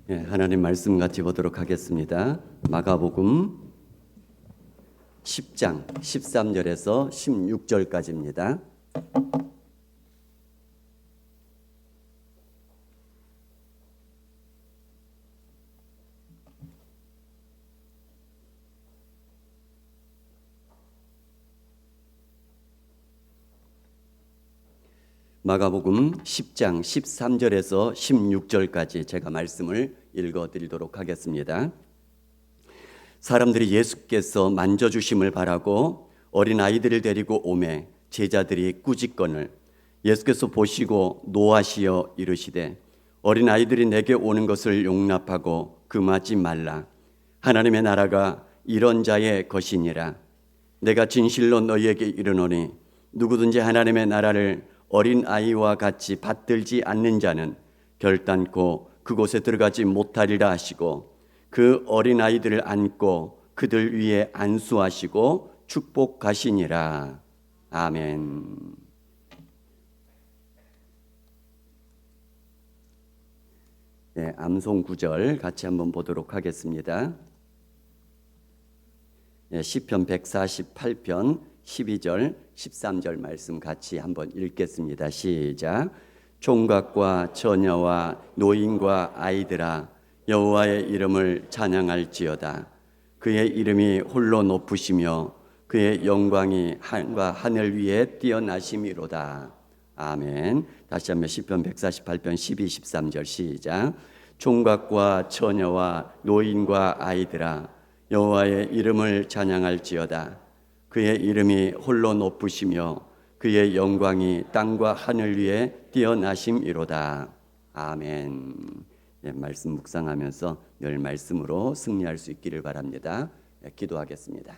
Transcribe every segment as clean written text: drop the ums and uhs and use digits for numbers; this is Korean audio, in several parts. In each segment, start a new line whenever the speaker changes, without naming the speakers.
하나님 말씀 같이 보도록 하겠습니다. 마가복음 10장 13절에서 16절까지입니다. 마가복음 10장 13절에서 16절까지 제가 말씀을 읽어드리도록 하겠습니다. 사람들이 예수께서 만져주심을 바라고 어린아이들을 데리고 오매 제자들이 꾸짖거늘 예수께서 보시고 노하시어 이르시되 어린아이들이 내게 오는 것을 용납하고 금하지 말라. 하나님의 나라가 이런 자의 것이니라. 내가 진실로 너희에게 이르노니 누구든지 하나님의 나라를 어린아이와 같이 받들지 않는 자는 결단코 그곳에 들어가지 못하리라 하시고 그 어린아이들을 안고 그들 위에 안수하시고 축복하시니라. 아멘. 암송 구절 같이 한번 보도록 하겠습니다. 시편 148편 12절 13절 말씀 같이 한번 읽겠습니다. 시작. 총각과 처녀와 노인과 아이들아 여호와의 이름을 찬양할지어다. 그의 이름이 홀로 높으시며 그의 영광이 하늘과 하늘 위에 뛰어나심이로다. 아멘. 다시 한번 시편 148편 12, 13절 시작. 총각과 처녀와 노인과 아이들아 여호와의 이름을 찬양할지어다. 그의 이름이 홀로 높으시며 그의 영광이 땅과 하늘 위에 뛰어나심이로다. 아멘. 말씀 묵상하면서 늘 말씀으로 승리할 수 있기를 바랍니다. 기도하겠습니다.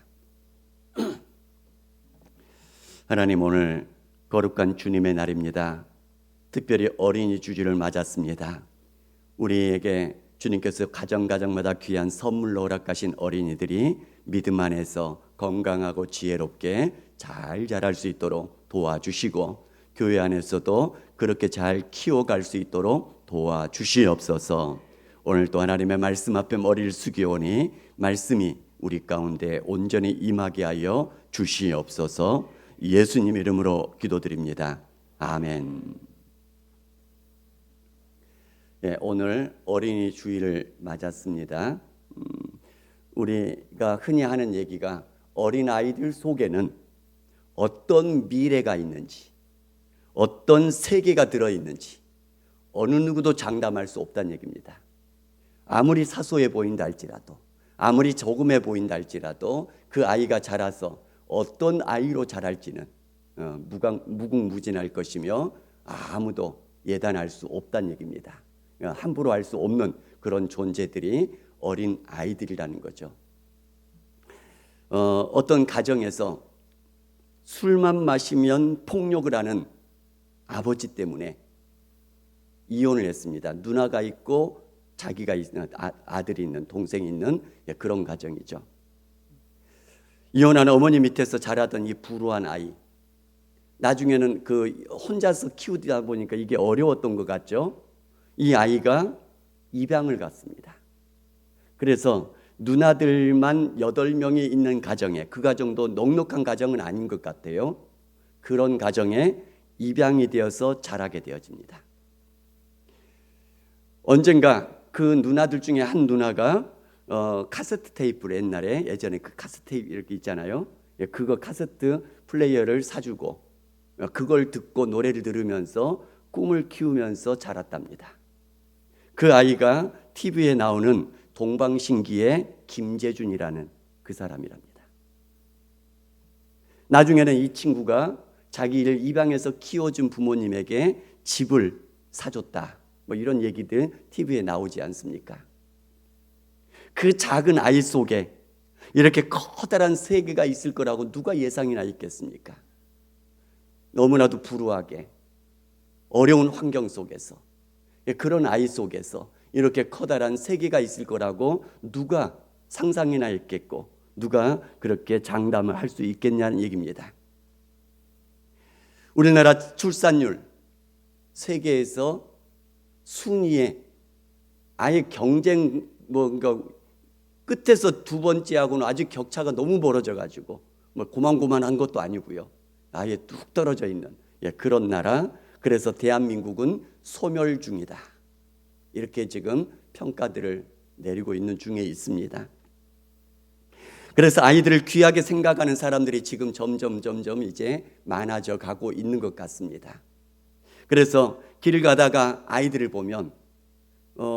하나님, 오늘 거룩한 주님의 날입니다. 특별히 어린이 주일을 맞았습니다. 우리에게 주님께서 가정마다 귀한 선물로 허락하신 어린이들이 믿음 안에서 건강하고 지혜롭게 잘 자랄 수 있도록 도와주시고 교회 안에서도 그렇게 잘 키워갈 수 있도록 도와주시옵소서. 오늘 또 하나님의 말씀 앞에 머리를 숙이오니 말씀이 우리 가운데 온전히 임하게 하여 주시옵소서. 예수님 이름으로 기도드립니다. 아멘. 오늘 어린이 주일을 맞았습니다. 우리가 흔히 하는 얘기가 어린아이들 속에는 어떤 미래가 있는지, 어떤 세계가 들어있는지 어느 누구도 장담할 수 없다는 얘기입니다. 아무리 사소해 보인다 할지라도, 아무리 조금해 보인다 할지라도 그 아이가 자라서 어떤 아이로 자랄지는 무궁무진할 것이며 아무도 예단할 수 없다는 얘기입니다. 함부로 할 수 없는 그런 존재들이 어린 아이들이라는 거죠. 어떤 가정에서 술만 마시면 폭력을 하는 아버지 때문에 이혼을 했습니다. 누나가 있고 자기가 있는 아들이 있는 동생이 있는 그런 가정이죠. 이혼한 어머니 밑에서 자라던 이 불우한 아이, 나중에는 그 혼자서 키우다 보니까 이게 어려웠던 것 같죠. 이 아이가 입양을 갔습니다. 그래서 누나들만 8명이 있는 가정에, 그 가정도 넉넉한 가정은 아닌 것 같아요. 그런 가정에 입양이 되어서 자라게 되어집니다. 언젠가 그 누나들 중에 한 누나가 카세트 테이프를 예전에 그 카세트 테이프 이렇게 있잖아요. 그거 카세트 플레이어를 사주고 그걸 듣고 노래를 들으면서 꿈을 키우면서 자랐답니다. 그 아이가 TV에 나오는 동방신기의 김재준이라는 그 사람이랍니다. 나중에는 이 친구가 자기를 입양해서 키워준 부모님에게 집을 사줬다. 이런 얘기들 TV에 나오지 않습니까? 그 작은 아이 속에 이렇게 커다란 세계가 있을 거라고 누가 예상이나 있겠습니까? 너무나도 불우하게 어려운 환경 속에서, 그런 아이 속에서 이렇게 커다란 세계가 있을 거라고 누가 상상이나 했겠고 누가 그렇게 장담을 할 수 있겠냐는 얘기입니다. 우리나라 출산율 세계에서 순위에 아예 경쟁 그러니까 끝에서 두 번째하고는 아주 격차가 너무 벌어져 가지고 고만고만한 것도 아니고요. 아예 뚝 떨어져 있는 그런 나라. 그래서 대한민국은 소멸 중이다. 이렇게 지금 평가들을 내리고 있는 중에 있습니다. 그래서 아이들을 귀하게 생각하는 사람들이 지금 점점 이제 많아져 가고 있는 것 같습니다. 그래서 길 가다가 아이들을 보면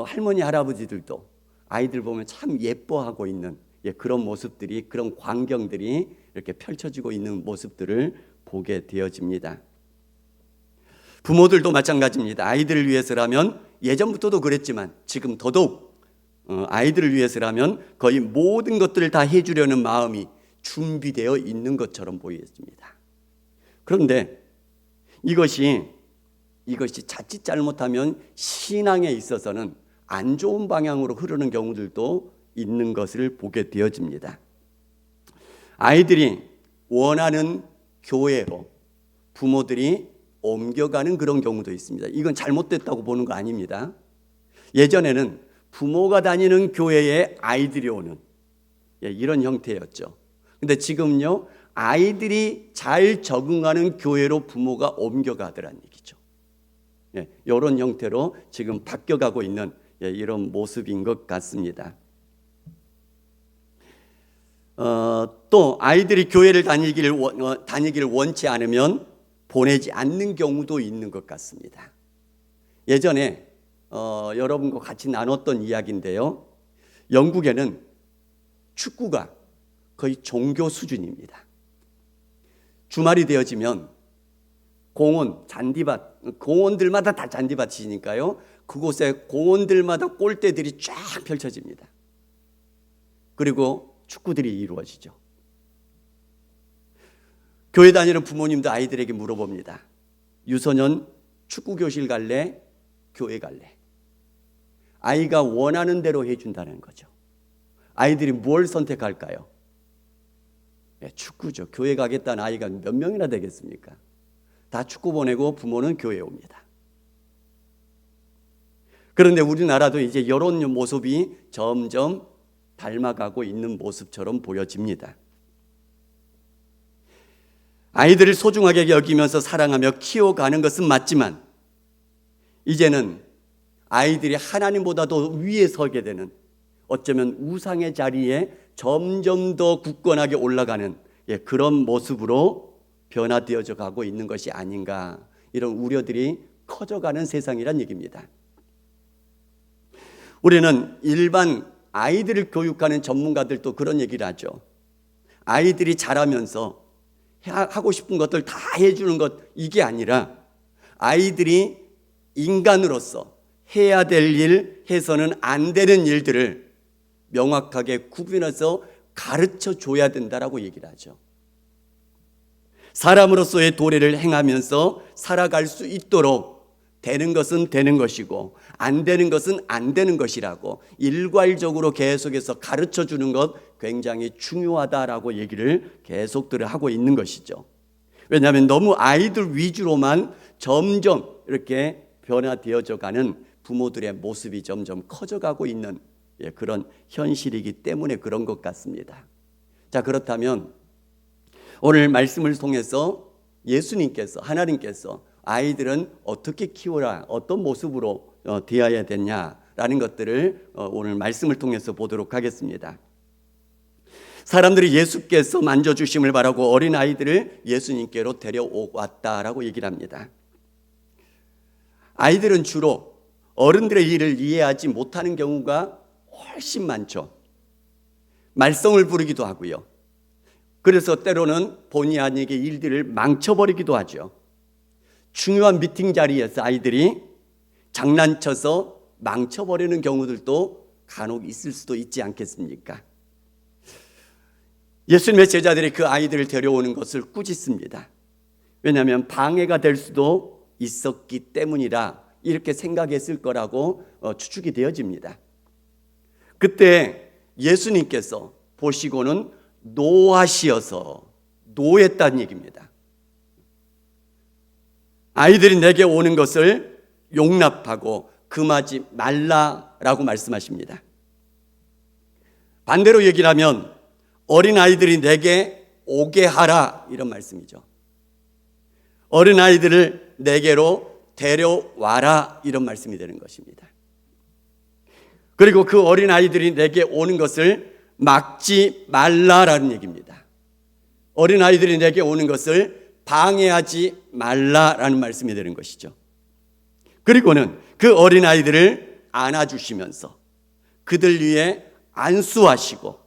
할머니 할아버지들도 아이들 보면 참 예뻐하고 있는 그런 모습들이, 그런 광경들이 이렇게 펼쳐지고 있는 모습들을 보게 되어집니다. 부모들도 마찬가지입니다. 아이들을 위해서라면, 예전부터도 그랬지만 지금 더더욱 아이들을 위해서라면 거의 모든 것들을 다 해주려는 마음이 준비되어 있는 것처럼 보였습니다. 그런데 이것이 자칫 잘못하면 신앙에 있어서는 안 좋은 방향으로 흐르는 경우들도 있는 것을 보게 되어집니다. 아이들이 원하는 교회로 부모들이 옮겨가는 그런 경우도 있습니다. 이건 잘못됐다고 보는 거 아닙니다. 예전에는 부모가 다니는 교회에 아이들이 오는 이런 형태였죠. 근데 지금요, 아이들이 잘 적응하는 교회로 부모가 옮겨가더란 얘기죠. 이런 형태로 지금 바뀌어가고 있는 이런 모습인 것 같습니다. 또 아이들이 교회를 다니기를 원치 않으면 보내지 않는 경우도 있는 것 같습니다. 예전에 여러분과 같이 나눴던 이야기인데요. 영국에는 축구가 거의 종교 수준입니다. 주말이 되어지면 공원, 잔디밭, 공원들마다 다 잔디밭이니까요. 그곳에 공원들마다 골대들이 쫙 펼쳐집니다. 그리고 축구들이 이루어지죠. 교회 다니는 부모님도 아이들에게 물어봅니다. 유소년 축구 교실 갈래? 교회 갈래? 아이가 원하는 대로 해준다는 거죠. 아이들이 뭘 선택할까요? 축구죠. 교회 가겠다는 아이가 몇 명이나 되겠습니까? 다 축구 보내고 부모는 교회에 옵니다. 그런데 우리나라도 이제 이런 모습이 점점 닮아가고 있는 모습처럼 보여집니다. 아이들을 소중하게 여기면서 사랑하며 키워가는 것은 맞지만 이제는 아이들이 하나님보다도 위에 서게 되는, 어쩌면 우상의 자리에 점점 더 굳건하게 올라가는 그런 모습으로 변화되어져 가고 있는 것이 아닌가, 이런 우려들이 커져가는 세상이란 얘기입니다. 우리는 일반 아이들을 교육하는 전문가들도 그런 얘기를 하죠. 아이들이 자라면서 하고 싶은 것들 다 해주는 것, 이게 아니라 아이들이 인간으로서 해야 될 일, 해서는 안 되는 일들을 명확하게 구분해서 가르쳐 줘야 된다라고 얘기를 하죠. 사람으로서의 도리를 행하면서 살아갈 수 있도록 되는 것은 되는 것이고 안 되는 것은 안 되는 것이라고 일괄적으로 계속해서 가르쳐 주는 것 굉장히 중요하다라고 얘기를 계속들 하고 있는 것이죠. 왜냐하면 너무 아이들 위주로만 점점 이렇게 변화되어져 가는 부모들의 모습이 점점 커져가고 있는 그런 현실이기 때문에 그런 것 같습니다. 자, 그렇다면 오늘 말씀을 통해서 예수님께서, 하나님께서 아이들은 어떻게 키워라, 어떤 모습으로 되어야 되냐라는 것들을 오늘 말씀을 통해서 보도록 하겠습니다. 사람들이 예수께서 만져주심을 바라고 어린 아이들을 예수님께로 데려왔다라고 얘기를 합니다. 아이들은 주로 어른들의 일을 이해하지 못하는 경우가 훨씬 많죠. 말썽을 부르기도 하고요. 그래서 때로는 본의 아니게 일들을 망쳐버리기도 하죠. 중요한 미팅 자리에서 아이들이 장난쳐서 망쳐버리는 경우들도 간혹 있을 수도 있지 않겠습니까? 예수님의 제자들이 그 아이들을 데려오는 것을 꾸짖습니다. 왜냐하면 방해가 될 수도 있었기 때문이라 이렇게 생각했을 거라고 추측이 되어집니다. 그때 예수님께서 보시고는 노하시어서 노했다는 얘기입니다. 아이들이 내게 오는 것을 용납하고 금하지 말라라고 말씀하십니다. 반대로 얘기를 하면 어린아이들이 내게 오게 하라 이런 말씀이죠. 어린아이들을 내게로 데려와라 이런 말씀이 되는 것입니다. 그리고 그 어린아이들이 내게 오는 것을 막지 말라라는 얘기입니다. 어린아이들이 내게 오는 것을 방해하지 말라라는 말씀이 되는 것이죠. 그리고는 그 어린아이들을 안아주시면서 그들 위해 안수하시고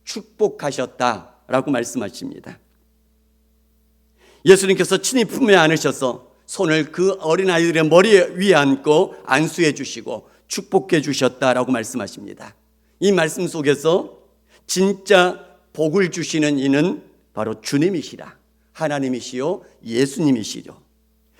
축복하셨다라고 말씀하십니다. 예수님께서 친히 품에 안으셔서 손을 그 어린아이들의 머리 위에 안고 안수해 주시고 축복해 주셨다라고 말씀하십니다. 이 말씀 속에서 진짜 복을 주시는 이는 바로 주님이시라, 하나님이시요 예수님이시죠.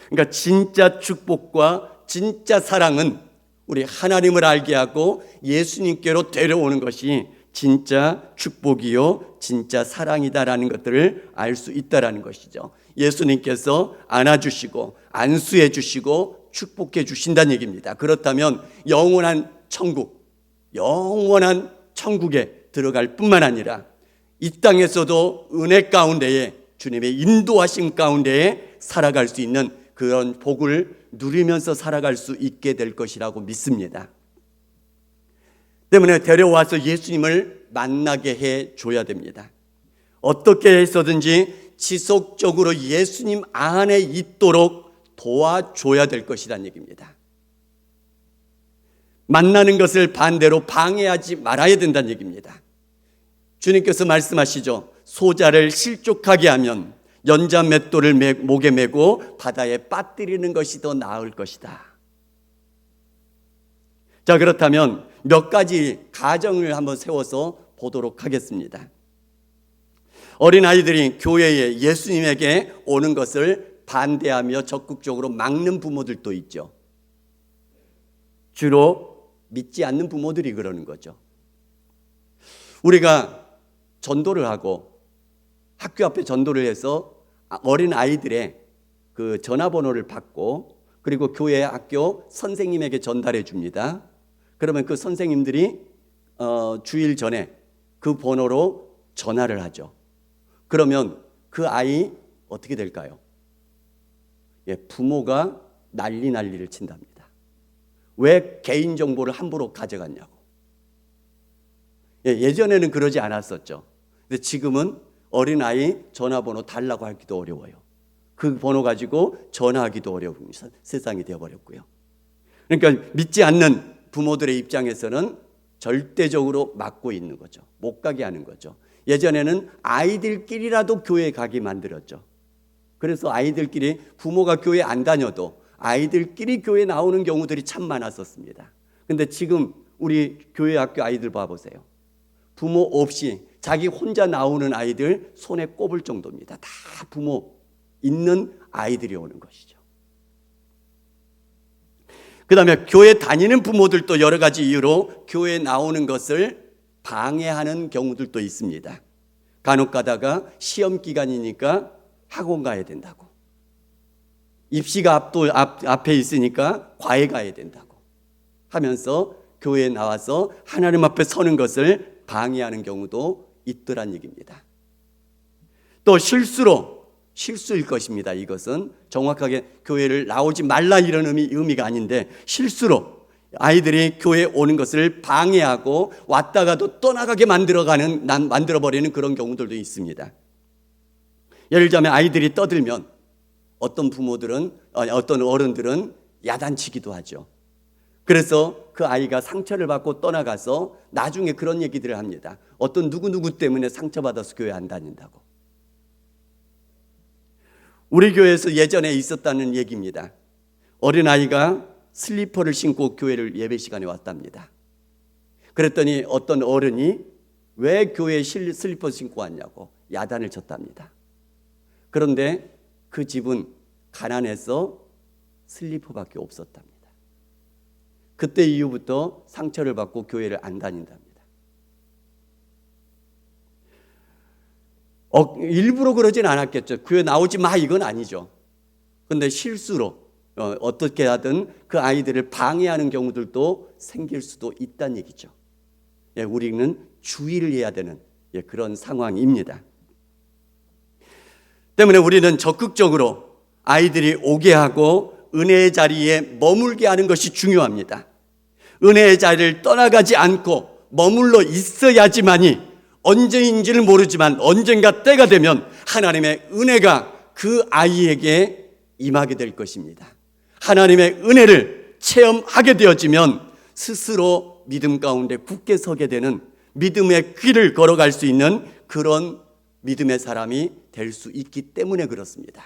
그러니까 진짜 축복과 진짜 사랑은 우리 하나님을 알게 하고 예수님께로 데려오는 것이 진짜 축복이요 진짜 사랑이다라는 것들을 알 수 있다라는 것이죠. 예수님께서 안아주시고 안수해 주시고 축복해 주신다는 얘기입니다. 그렇다면 영원한 천국에 들어갈 뿐만 아니라 이 땅에서도 은혜 가운데에 주님의 인도하심 가운데에 살아갈 수 있는 그런 복을 누리면서 살아갈 수 있게 될 것이라고 믿습니다. 때문에 데려와서 예수님을 만나게 해줘야 됩니다. 어떻게 해서든지 지속적으로 예수님 안에 있도록 도와줘야 될 것이라는 얘기입니다. 만나는 것을 반대로 방해하지 말아야 된다는 얘기입니다. 주님께서 말씀하시죠. 소자를 실족하게 하면 연자 맷돌을 목에 메고 바다에 빠뜨리는 것이 더 나을 것이다. 자, 그렇다면 몇 가지 가정을 한번 세워서 보도록 하겠습니다. 어린아이들이 교회에 예수님에게 오는 것을 반대하며 적극적으로 막는 부모들도 있죠. 주로 믿지 않는 부모들이 그러는 거죠. 우리가 전도를 하고 학교 앞에 전도를 해서 어린아이들의 그 전화번호를 받고 그리고 교회 학교 선생님에게 전달해 줍니다. 그러면 그 선생님들이 주일 전에 그 번호로 전화를 하죠. 그러면 그 아이 어떻게 될까요? 부모가 난리를 친답니다. 왜 개인정보를 함부로 가져갔냐고. 예전에는 그러지 않았었죠. 근데 지금은 어린아이 전화번호 달라고 하기도 어려워요. 그 번호 가지고 전화하기도 어려운 세상이 되어버렸고요. 그러니까 믿지 않는 부모들의 입장에서는 절대적으로 막고 있는 거죠. 못 가게 하는 거죠. 예전에는 아이들끼리라도 교회에 가게 만들었죠. 그래서 아이들끼리 부모가 교회 안 다녀도 아이들끼리 교회 나오는 경우들이 참 많았었습니다. 근데 지금 우리 교회 학교 아이들 봐보세요. 부모 없이 자기 혼자 나오는 아이들 손에 꼽을 정도입니다. 다 부모 있는 아이들이 오는 것이죠. 그 다음에 교회 다니는 부모들도 여러 가지 이유로 교회에 나오는 것을 방해하는 경우들도 있습니다. 간혹 가다가 시험 기간이니까 학원 가야 된다고, 입시가 앞에 있으니까 과외 가야 된다고 하면서 교회에 나와서 하나님 앞에 서는 것을 방해하는 경우도 있더란 얘기입니다. 또 실수일 것입니다. 이것은 정확하게 교회를 나오지 말라 이런 의미가 아닌데 실수로 아이들이 교회에 오는 것을 방해하고 왔다가도 떠나가게 만들어버리는 그런 경우들도 있습니다. 예를 들자면 아이들이 떠들면 어떤 어른들은 야단치기도 하죠. 그래서 그 아이가 상처를 받고 떠나가서 나중에 그런 얘기들을 합니다. 어떤 누구 때문에 상처받아서 교회 안 다닌다고. 우리 교회에서 예전에 있었다는 얘기입니다. 어린아이가 슬리퍼를 신고 교회를 예배 시간에 왔답니다. 그랬더니 어떤 어른이 왜 교회에 슬리퍼를 신고 왔냐고 야단을 쳤답니다. 그런데 그 집은 가난해서 슬리퍼밖에 없었답니다. 그때 이후부터 상처를 받고 교회를 안 다닌답니다. 일부러 그러진 않았겠죠. 교회 나오지 마 이건 아니죠. 그런데 실수로 어떻게 하든 그 아이들을 방해하는 경우들도 생길 수도 있다는 얘기죠. 우리는 주의를 해야 되는 그런 상황입니다. 때문에 우리는 적극적으로 아이들이 오게 하고 은혜의 자리에 머물게 하는 것이 중요합니다. 은혜의 자리를 떠나가지 않고 머물러 있어야지만이 언제인지를 모르지만 언젠가 때가 되면 하나님의 은혜가 그 아이에게 임하게 될 것입니다. 하나님의 은혜를 체험하게 되어지면 스스로 믿음 가운데 굳게 서게 되는 믿음의 길을 걸어갈 수 있는 그런 믿음의 사람이 될 수 있기 때문에 그렇습니다.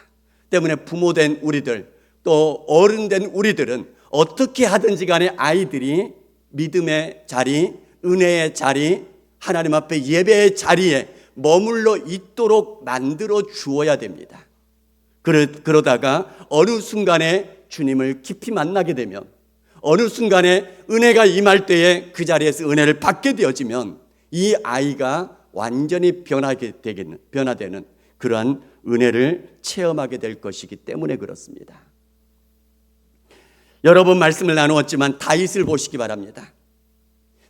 때문에 부모된 우리들 또 어른된 우리들은 어떻게 하든지 간에 아이들이 믿음의 자리, 은혜의 자리, 하나님 앞에 예배의 자리에 머물러 있도록 만들어 주어야 됩니다. 그러다가 어느 순간에 주님을 깊이 만나게 되면, 어느 순간에 은혜가 임할 때에 그 자리에서 은혜를 받게 되어지면 이 아이가 완전히 변화되는 그러한 은혜를 체험하게 될 것이기 때문에 그렇습니다. 여러 번 말씀을 나누었지만 다윗을 보시기 바랍니다.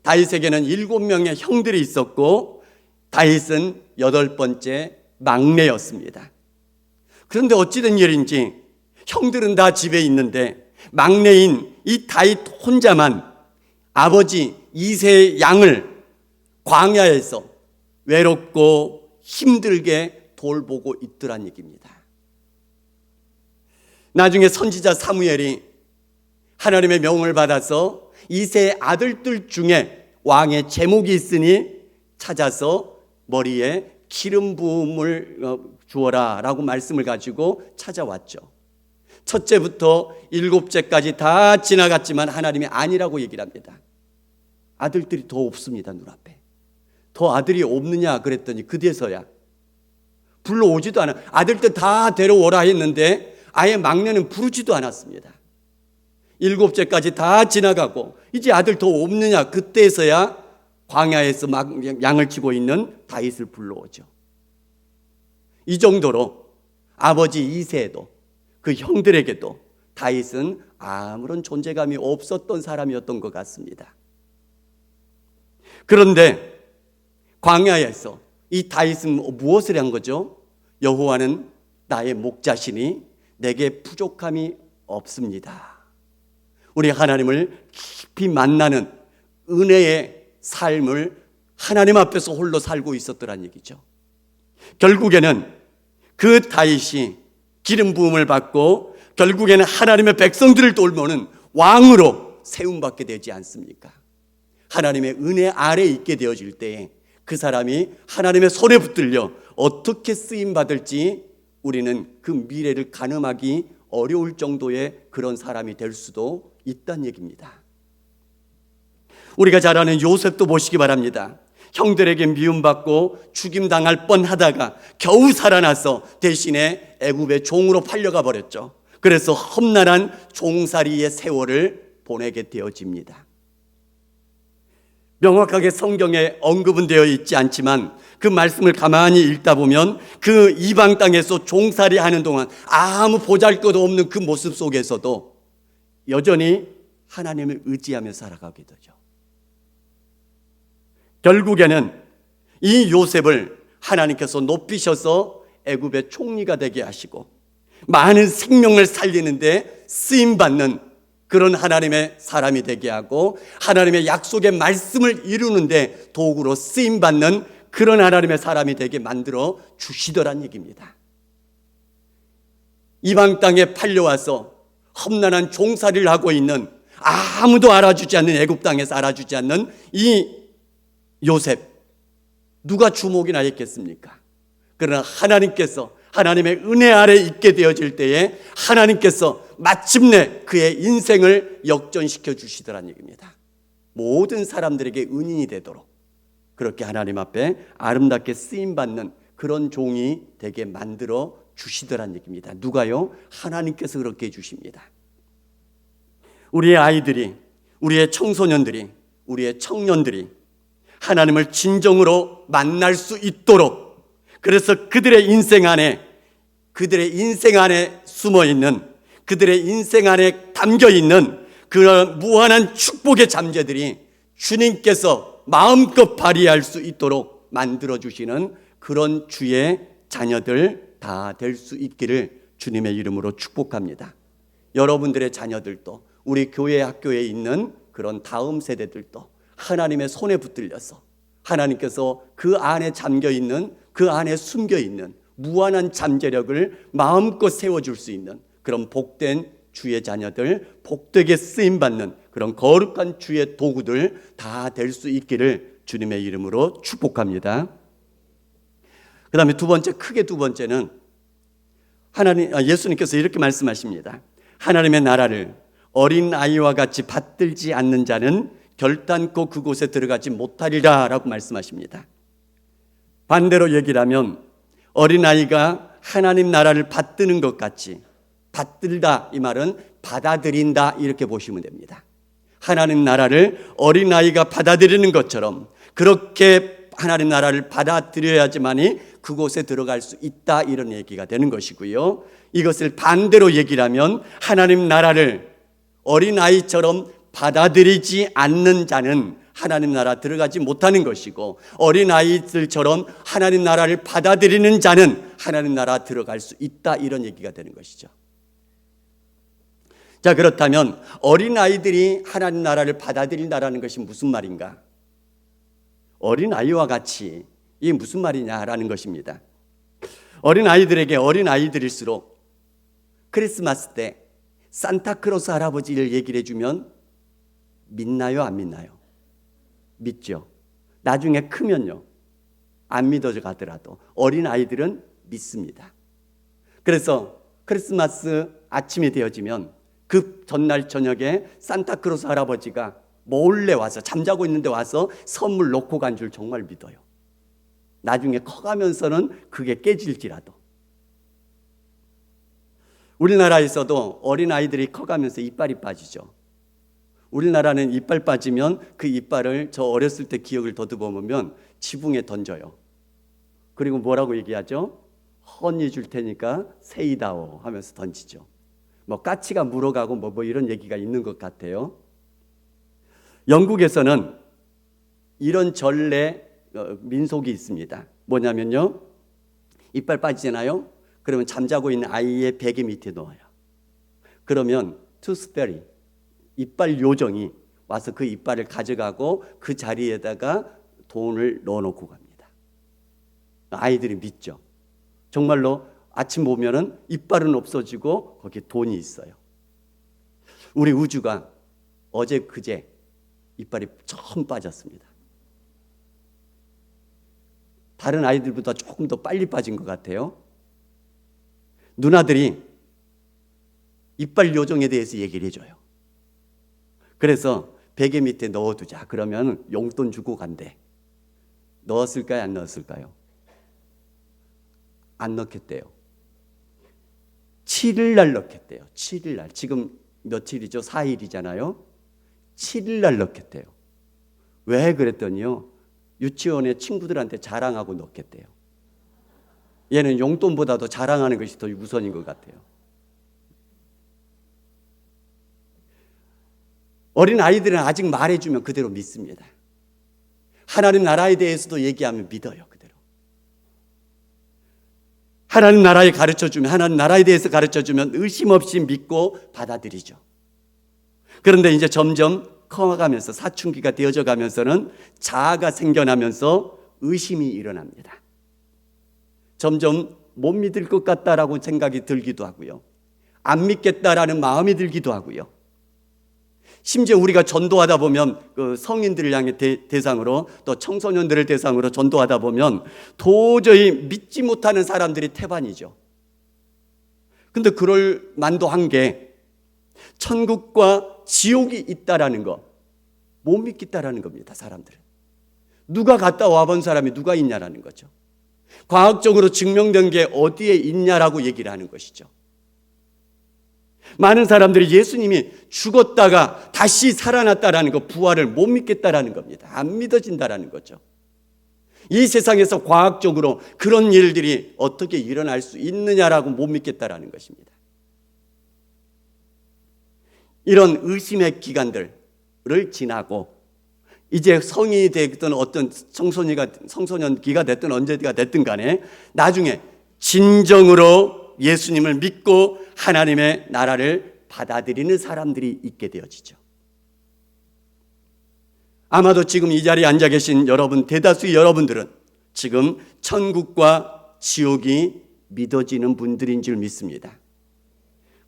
다윗에게는 7명의 형들이 있었고 다윗은 8번째 막내였습니다. 그런데 어찌된 일인지 형들은 다 집에 있는데 막내인 이 다윗 혼자만 아버지 이새의 양을 광야에서 외롭고 힘들게 돌보고 있더란 얘기입니다. 나중에 선지자 사무엘이 하나님의 명을 받아서 이새의 아들들 중에 왕의 제목이 있으니 찾아서 머리에 기름 부음을 주어라 라고 말씀을 가지고 찾아왔죠. 첫째부터 7째까지 다 지나갔지만 하나님이 아니라고 얘기를 합니다. 아들들이 더 없습니다. 눈앞에. 더 아들이 없느냐 그랬더니 그제서야 불러오지도 않아. 아들들 다 데려오라 했는데 아예 막내는 부르지도 않았습니다. 7째까지 다 지나가고 이제 아들 더 없느냐 그때서야 광야에서 막 양을 치고 있는 다윗을 불러오죠. 이 정도로 아버지 이새에도 그 형들에게도 다윗은 아무런 존재감이 없었던 사람이었던 것 같습니다. 그런데 광야에서 이 다윗은 무엇을 한 거죠? 여호와는 나의 목자시니 내게 부족함이 없습니다. 우리 하나님을 깊이 만나는 은혜의 삶을 하나님 앞에서 홀로 살고 있었더란 얘기죠. 결국에는 그 다윗이 기름 부음을 받고 결국에는 하나님의 백성들을 돌보는 왕으로 세움받게 되지 않습니까? 하나님의 은혜 아래에 있게 되어질 때에 그 사람이 하나님의 손에 붙들려 어떻게 쓰임받을지 우리는 그 미래를 가늠하기 어려울 정도의 그런 사람이 될 수도 있다는 얘기입니다. 우리가 잘 아는 요셉도 보시기 바랍니다. 형들에게 미움받고 죽임당할 뻔하다가 겨우 살아나서 대신에 애굽의 종으로 팔려가 버렸죠. 그래서 험난한 종살이의 세월을 보내게 되어집니다. 명확하게 성경에 언급은 되어 있지 않지만 그 말씀을 가만히 읽다 보면 그 이방 땅에서 종살이 하는 동안 아무 보잘것 없는 그 모습 속에서도 여전히 하나님을 의지하며 살아가게 되죠. 결국에는 이 요셉을 하나님께서 높이셔서 애굽의 총리가 되게 하시고 많은 생명을 살리는데 쓰임받는 그런 하나님의 사람이 되게 하고 하나님의 약속의 말씀을 이루는데 도구로 쓰임받는 그런 하나님의 사람이 되게 만들어 주시더란 얘기입니다. 이방 땅에 팔려와서 험난한 종살이를 하고 있는 아무도 알아주지 않는 애굽 땅에서 알아주지 않는 이 요셉, 누가 주목이나 했겠습니까? 그러나 하나님께서 하나님의 은혜 아래 있게 되어질 때에 하나님께서 마침내 그의 인생을 역전시켜 주시더란 얘기입니다. 모든 사람들에게 은인이 되도록 그렇게 하나님 앞에 아름답게 쓰임받는 그런 종이 되게 만들어 주시더란 얘기입니다. 누가요? 하나님께서 그렇게 해주십니다. 우리의 아이들이, 우리의 청소년들이, 우리의 청년들이 하나님을 진정으로 만날 수 있도록, 그래서 그들의 인생 안에 숨어 있는 그들의 인생 안에 담겨 있는 그런 무한한 축복의 잠재들이 주님께서 마음껏 발휘할 수 있도록 만들어주시는 그런 주의 자녀들 다 될 수 있기를 주님의 이름으로 축복합니다. 여러분들의 자녀들도 우리 교회 학교에 있는 그런 다음 세대들도 하나님의 손에 붙들려서 하나님께서 그 안에 잠겨 있는, 그 안에 숨겨 있는 무한한 잠재력을 마음껏 세워줄 수 있는 그런 복된 주의 자녀들, 복되게 쓰임받는 그런 거룩한 주의 도구들 다 될 수 있기를 주님의 이름으로 축복합니다. 그 다음에 크게 두 번째는 예수님께서 이렇게 말씀하십니다. 하나님의 나라를 어린아이와 같이 받들지 않는 자는 결단코 그곳에 들어가지 못하리라 라고 말씀하십니다. 반대로 얘기를 하면 어린아이가 하나님 나라를 받드는 것 같이, 받들다 이 말은 받아들인다 이렇게 보시면 됩니다. 하나님 나라를 어린아이가 받아들이는 것처럼 그렇게 하나님 나라를 받아들여야지만이 그곳에 들어갈 수 있다 이런 얘기가 되는 것이고요. 이것을 반대로 얘기를 하면 하나님 나라를 어린아이처럼 받아들이지 않는 자는 하나님 나라 들어가지 못하는 것이고, 어린아이들처럼 하나님 나라를 받아들이는 자는 하나님 나라 들어갈 수 있다 이런 얘기가 되는 것이죠. 자, 그렇다면 어린아이들이 하나님 나라를 받아들인다라는 것이 무슨 말인가? 어린아이와 같이 이게 무슨 말이냐라는 것입니다. 어린아이들에게 어린아이들일수록 크리스마스 때 산타크로스 할아버지를 얘기를 해주면 믿나요? 안 믿나요? 믿죠. 나중에 크면요, 안 믿어져 가더라도 어린아이들은 믿습니다. 그래서 크리스마스 아침이 되어지면 그 전날 저녁에 산타크로스 할아버지가 몰래 와서, 잠자고 있는데 와서 선물 놓고 간 줄 정말 믿어요. 나중에 커가면서는 그게 깨질지라도. 우리나라에서도 어린아이들이 커가면서 이빨이 빠지죠. 우리나라는 이빨 빠지면 그 이빨을 저 어렸을 때 기억을 더듬어보면 지붕에 던져요. 그리고 뭐라고 얘기하죠? 헌이 줄 테니까 세이다오 하면서 던지죠. 뭐 까치가 물어가고 뭐 이런 얘기가 있는 것 같아요. 영국에서는 이런 전례 민속이 있습니다. 뭐냐면요, 이빨 빠지잖아요. 그러면 잠자고 있는 아이의 베개 밑에 넣어요. 그러면 투스페리, 이빨 요정이 와서 그 이빨을 가져가고 그 자리에다가 돈을 넣어놓고 갑니다. 아이들이 믿죠. 정말로 아침 보면은 이빨은 없어지고 거기에 돈이 있어요. 우리 우주가 어제 그제 이빨이 처음 빠졌습니다. 다른 아이들보다 조금 더 빨리 빠진 것 같아요. 누나들이 이빨 요정에 대해서 얘기를 해줘요. 그래서 베개 밑에 넣어두자. 그러면 용돈 주고 간대. 넣었을까요? 안 넣었을까요? 안 넣겠대요. 7일 날 넣겠대요. 7일 날. 지금 며칠이죠? 4일이잖아요. 7일 날 넣겠대요. 왜 그랬더니요, 유치원에 친구들한테 자랑하고 넣겠대요. 얘는 용돈보다도 자랑하는 것이 더 우선인 것 같아요. 어린 아이들은 아직 말해주면 그대로 믿습니다. 하나님 나라에 대해서도 얘기하면 믿어요, 그대로. 하나님 나라에 가르쳐주면, 하나님 나라에 대해서 가르쳐주면 의심 없이 믿고 받아들이죠. 그런데 이제 점점 커가면서 사춘기가 되어져 가면서는 자아가 생겨나면서 의심이 일어납니다. 점점 못 믿을 것 같다라고 생각이 들기도 하고요. 안 믿겠다라는 마음이 들기도 하고요. 심지어 우리가 전도하다 보면 그 성인들을 향해 대상으로 또 청소년들을 대상으로 전도하다 보면 도저히 믿지 못하는 사람들이 태반이죠. 근데 그럴 만도 한 게 천국과 지옥이 있다라는 거 못 믿겠다라는 겁니다. 사람들은. 누가 갔다 와본 사람이 누가 있냐라는 거죠. 과학적으로 증명된 게 어디에 있냐라고 얘기를 하는 것이죠. 많은 사람들이 예수님이 죽었다가 다시 살아났다라는 거, 부활을 못 믿겠다라는 겁니다. 안 믿어진다라는 거죠. 이 세상에서 과학적으로 그런 일들이 어떻게 일어날 수 있느냐라고 못 믿겠다라는 것입니다. 이런 의심의 기간들을 지나고 이제 성인이 됐든 어떤 청소년기가 됐든 언제가 됐든 간에 나중에 진정으로 예수님을 믿고 하나님의 나라를 받아들이는 사람들이 있게 되어지죠. 아마도 지금 이 자리에 앉아 계신 여러분, 대다수의 여러분들은 지금 천국과 지옥이 믿어지는 분들인 줄 믿습니다.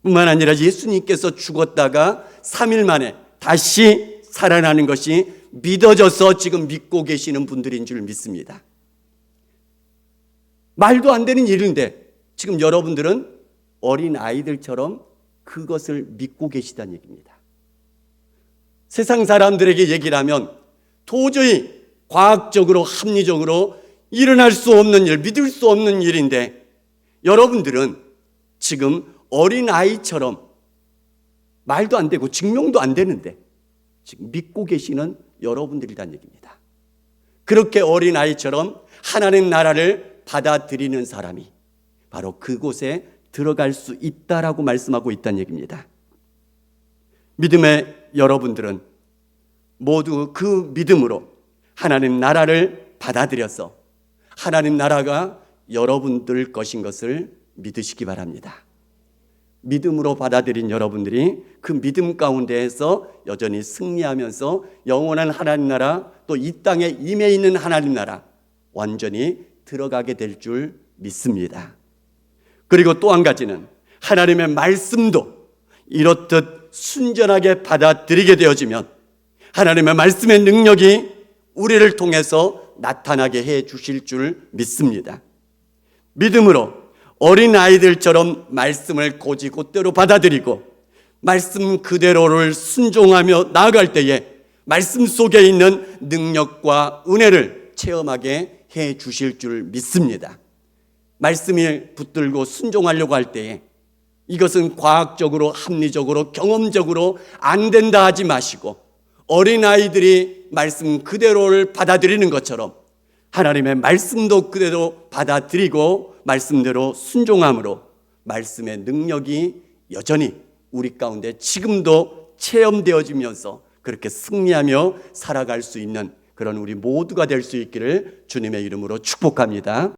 뿐만 아니라 예수님께서 죽었다가 3일 만에 다시 살아나는 것이 믿어져서 지금 믿고 계시는 분들인 줄 믿습니다. 말도 안 되는 일인데 지금 여러분들은 어린 아이들처럼 그것을 믿고 계시다는 얘기입니다. 세상 사람들에게 얘기를 하면 도저히 과학적으로 합리적으로 일어날 수 없는 일, 믿을 수 없는 일인데 여러분들은 지금 어린 아이처럼 말도 안 되고 증명도 안 되는데 지금 믿고 계시는 여러분들이란 얘기입니다. 그렇게 어린 아이처럼 하나님 나라를 받아들이는 사람이 바로 그곳에 들어갈 수 있다라고 말씀하고 있다는 얘기입니다. 믿음의 여러분들은 모두 그 믿음으로 하나님 나라를 받아들여서 하나님 나라가 여러분들 것인 것을 믿으시기 바랍니다. 믿음으로 받아들인 여러분들이 그 믿음 가운데에서 여전히 승리하면서 영원한 하나님 나라, 또 이 땅에 임해 있는 하나님 나라 완전히 들어가게 될 줄 믿습니다. 그리고 또 한 가지는 하나님의 말씀도 이렇듯 순전하게 받아들이게 되어지면 하나님의 말씀의 능력이 우리를 통해서 나타나게 해 주실 줄 믿습니다. 믿음으로 어린아이들처럼 말씀을 곧이곧대로 받아들이고 말씀 그대로를 순종하며 나아갈 때에 말씀 속에 있는 능력과 은혜를 체험하게 해 주실 줄 믿습니다. 말씀을 붙들고 순종하려고 할 때에 이것은 과학적으로 합리적으로 경험적으로 안 된다 하지 마시고 어린아이들이 말씀 그대로를 받아들이는 것처럼 하나님의 말씀도 그대로 받아들이고 말씀대로 순종함으로 말씀의 능력이 여전히 우리 가운데 지금도 체험되어지면서 그렇게 승리하며 살아갈 수 있는 그런 우리 모두가 될 수 있기를 주님의 이름으로 축복합니다.